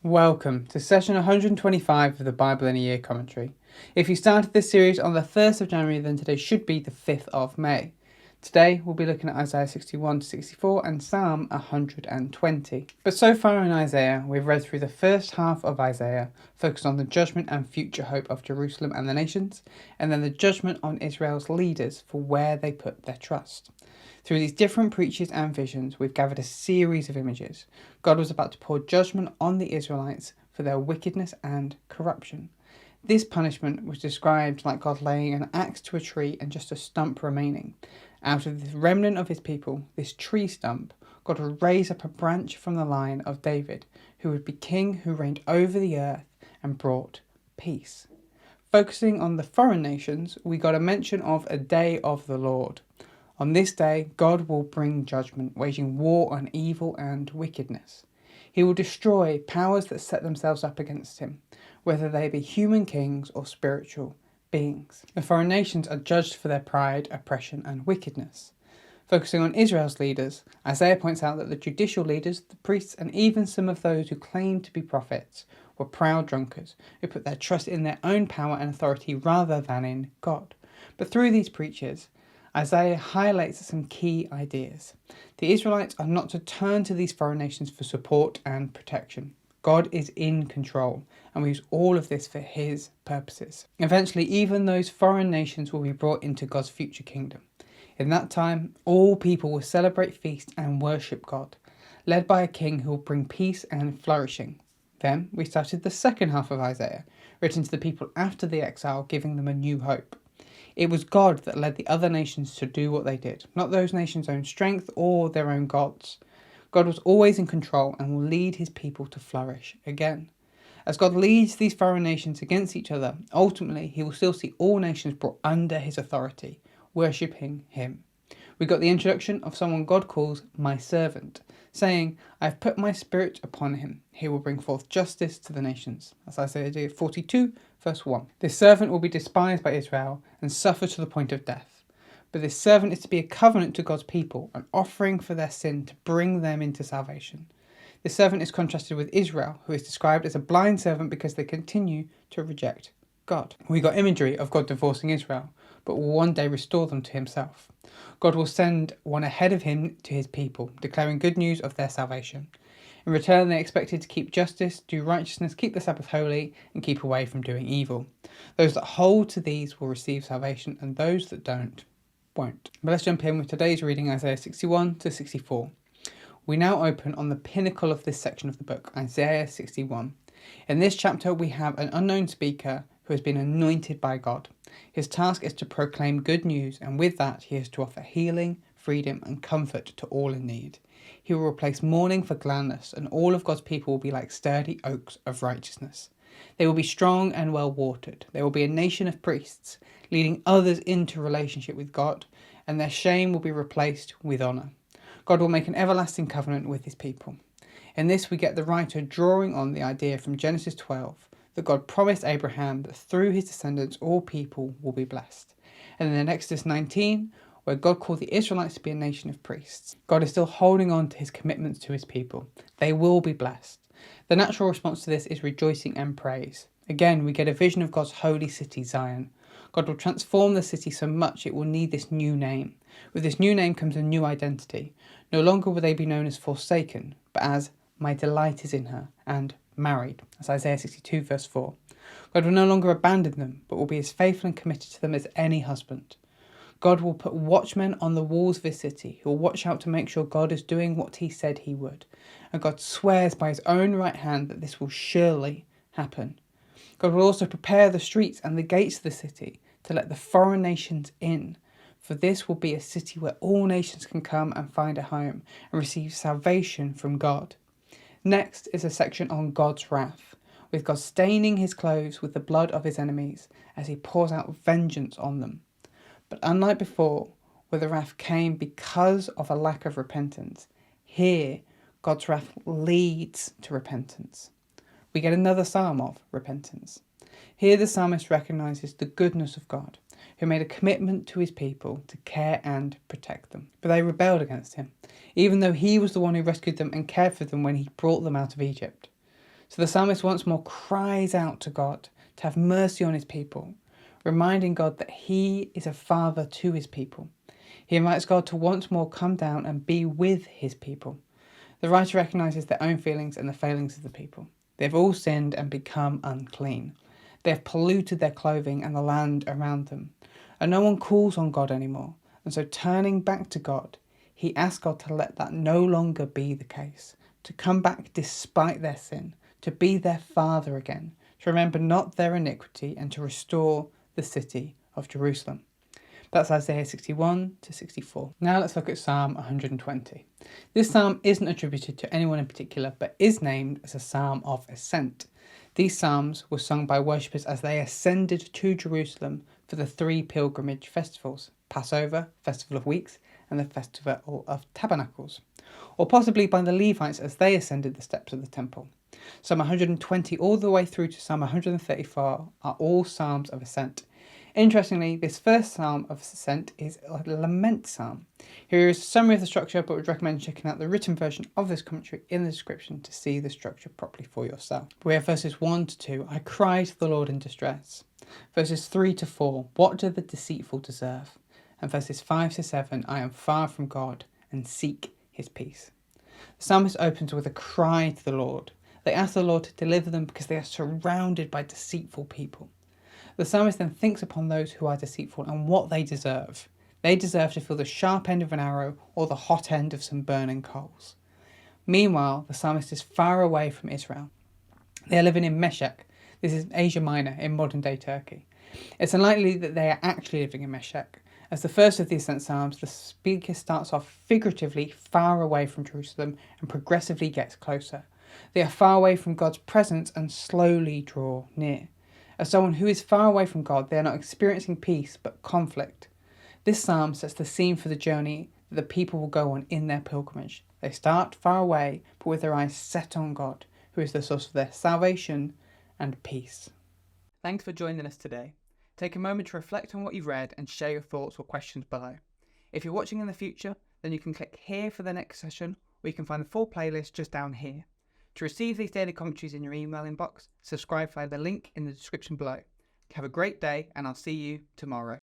Welcome to session 125 of the Bible in a Year commentary. If you started this series on the 1st of January, then today should be the 5th of May. Today we'll be looking at Isaiah 61 to 64 and Psalm 120. But so far in Isaiah, we've read through the first half of Isaiah, focused on the judgment and future hope of Jerusalem and the nations, and then the judgment on Israel's leaders for where they put their trust. Through these different preachers and visions, we've gathered a series of images. God was about to pour judgment on the Israelites for their wickedness and corruption. This punishment was described like God laying an axe to a tree and just a stump remaining. Out of the remnant of his people, this tree stump, God would raise up a branch from the line of David, who would be king who reigned over the earth and brought peace. Focusing on the foreign nations, we got a mention of a day of the Lord. On this day, God will bring judgment, waging war on evil and wickedness. He will destroy powers that set themselves up against him, whether they be human kings or spiritual beings. The foreign nations are judged for their pride, oppression, and wickedness. Focusing on Israel's leaders, Isaiah points out that the judicial leaders, the priests, and even some of those who claimed to be prophets were proud drunkards who put their trust in their own power and authority rather than in God. But through these preachers, Isaiah highlights some key ideas. The Israelites are not to turn to these foreign nations for support and protection. God is in control and we use all of this for his purposes. Eventually, even those foreign nations will be brought into God's future kingdom. In that time, all people will celebrate, feast, and worship God, led by a king who will bring peace and flourishing. Then we started the second half of Isaiah, written to the people after the exile, giving them a new hope. It was God that led the other nations to do what they did, not those nations' own strength or their own gods. God was always in control and will lead his people to flourish again. As God leads these foreign nations against each other, ultimately he will still see all nations brought under his authority, worshipping him. We got the introduction of someone God calls my servant, saying, I have put my spirit upon him. He will bring forth justice to the nations. That's Isaiah 42, verse 1. This servant will be despised by Israel and suffer to the point of death. But this servant is to be a covenant to God's people, an offering for their sin to bring them into salvation. This servant is contrasted with Israel, who is described as a blind servant because they continue to reject God. We got imagery of God divorcing Israel, but will one day restore them to himself. God will send one ahead of him to his people, declaring good news of their salvation. In return, they are expected to keep justice, do righteousness, keep the Sabbath holy, and keep away from doing evil. Those that hold to these will receive salvation, and those that don't, won't. But let's jump in with today's reading, Isaiah 61 to 64. We now open on the pinnacle of this section of the book, Isaiah 61. In this chapter, we have an unknown speaker who has been anointed by God. His task is to proclaim good news, and with that, he is to offer healing, freedom, and comfort to all in need. He will replace mourning for gladness, and all of God's people will be like sturdy oaks of righteousness. They will be strong and well watered. They will be a nation of priests, leading others into relationship with God, and their shame will be replaced with honour. God will make an everlasting covenant with his people. In this, we get the writer drawing on the idea from Genesis 12 that God promised Abraham that through his descendants all people will be blessed. And then in Exodus 19, where God called the Israelites to be a nation of priests, God is still holding on to his commitments to his people. They will be blessed. The natural response to this is rejoicing and praise. Again, we get a vision of God's holy city, Zion. God will transform the city so much it will need this new name. With this new name comes a new identity. No longer will they be known as forsaken, but as my delight is in her, and married. That's Isaiah 62 verse 4. God will no longer abandon them, but will be as faithful and committed to them as any husband. God will put watchmen on the walls of his city who will watch out to make sure God is doing what he said he would. And God swears by his own right hand that this will surely happen. God will also prepare the streets and the gates of the city to let the foreign nations in. For this will be a city where all nations can come and find a home and receive salvation from God. Next is a section on God's wrath, with God staining his clothes with the blood of his enemies as he pours out vengeance on them. But unlike before, where the wrath came because of a lack of repentance, here God's wrath leads to repentance. We get another psalm of repentance. Here the psalmist recognises the goodness of God, who made a commitment to his people to care and protect them. But they rebelled against him, even though he was the one who rescued them and cared for them when he brought them out of Egypt. So the psalmist once more cries out to God to have mercy on his people, reminding God that he is a father to his people. He invites God to once more come down and be with his people. The writer recognises their own feelings and the failings of the people. They have all sinned and become unclean. They have polluted their clothing and the land around them. And no one calls on God anymore. And so turning back to God, he asks God to let that no longer be the case, to come back despite their sin, to be their father again, to remember not their iniquity and to restore the city of Jerusalem. That's Isaiah 61 to 64. Now let's look at Psalm 120. This psalm isn't attributed to anyone in particular, but is named as a psalm of ascent. These psalms were sung by worshippers as they ascended to Jerusalem for the 3 pilgrimage festivals: Passover, Festival of Weeks, and the Festival of Tabernacles, or possibly by the Levites as they ascended the steps of the temple. Psalm 120 all the way through to Psalm 134 are all psalms of ascent. Interestingly, this first psalm of ascent is a lament psalm. Here is a summary of the structure, but would recommend checking out the written version of this commentary in the description to see the structure properly for yourself. We have verses 1 to 2, I cry to the Lord in distress. Verses 3 to 4, what do the deceitful deserve? And verses 5 to 7, I am far from God and seek his peace. The psalmist opens with a cry to the Lord. They ask the Lord to deliver them because they are surrounded by deceitful people. The psalmist then thinks upon those who are deceitful and what they deserve. They deserve to feel the sharp end of an arrow or the hot end of some burning coals. Meanwhile, the psalmist is far away from Israel. They are living in Meshech. This is Asia Minor in modern-day Turkey. It's unlikely that they are actually living in Meshech. As the first of the ascent psalms, the speaker starts off figuratively far away from Jerusalem and progressively gets closer. They are far away from God's presence and slowly draw near. As someone who is far away from God, they are not experiencing peace but conflict. This psalm sets the scene for the journey that the people will go on in their pilgrimage. They start far away, but with their eyes set on God, who is the source of their salvation and peace. Thanks for joining us today. Take a moment to reflect on what you've read and share your thoughts or questions below. If you're watching in the future, then you can click here for the next session, or you can find the full playlist just down here. To receive these daily commentaries in your email inbox, subscribe via the link in the description below. Have a great day, and I'll see you tomorrow.